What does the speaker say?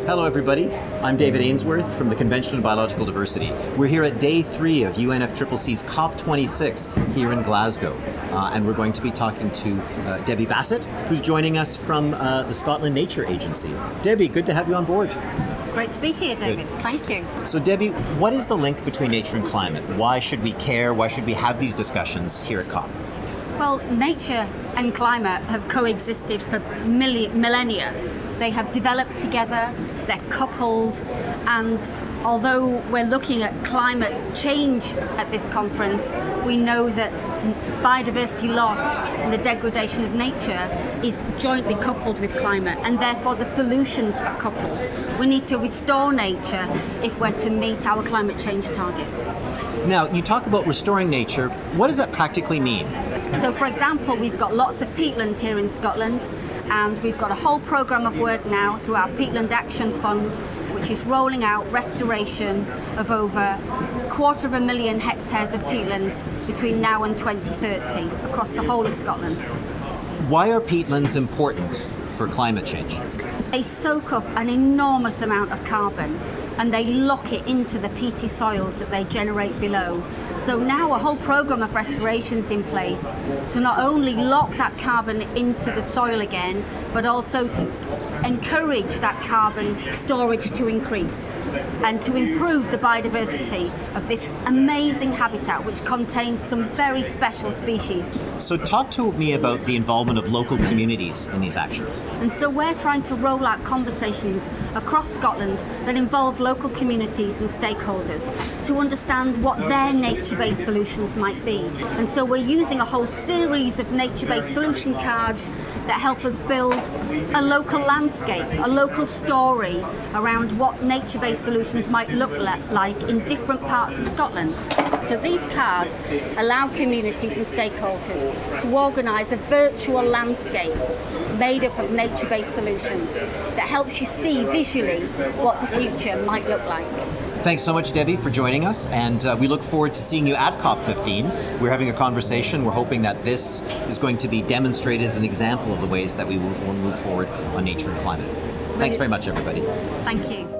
Hello everybody, I'm David Ainsworth from the Convention on Biological Diversity. We're here at day 3 of UNFCCC's COP26 here in Glasgow. And we're going to be talking to Debbie Bassett, who's joining us from the Scotland Nature Agency. Debbie, good to have you on board. Great to be here, David. Good. Thank you. So Debbie, what is the link between nature and climate? Why should we care? Why should we have these discussions here at COP? Well, nature and climate have coexisted for millennia. They have developed together, they're coupled, and although we're looking at climate change at this conference, we know that biodiversity loss and the degradation of nature is jointly coupled with climate, and therefore the solutions are coupled. We need to restore nature if we're to meet our climate change targets. Now, you talk about restoring nature. What does that practically mean? So, for example, we've got lots of peatland here in Scotland, and we've got a whole programme of work now through our Peatland Action Fund, which is rolling out restoration of over 250,000 hectares of peatland between now and 2030 across the whole of Scotland. Why are peatlands important for climate change? They soak up an enormous amount of carbon and they lock it into the peaty soils that they generate below. So now a whole programme of restoration is in place to not only lock that carbon into the soil again, but also to encourage that carbon storage to increase and to improve the biodiversity of this amazing habitat, which contains some very special species. So talk to me about the involvement of local communities in these actions. And so we're trying to roll out conversations across Scotland that involve local communities and stakeholders to understand what their nature-based solutions might be. And so we're using a whole series of nature-based solution cards that help us build a local landscape, a local story around what nature-based solutions might look like in different parts of Scotland. So these cards allow communities and stakeholders to organise a virtual landscape made up of nature-based solutions that helps you see visually what the future might look like. Thanks so much, Debbie, for joining us, and we look forward to seeing you at COP15. We're having a conversation. We're hoping that this is going to be demonstrated as an example of the ways that we will move forward on nature and climate. Thanks very much, everybody. Thank you.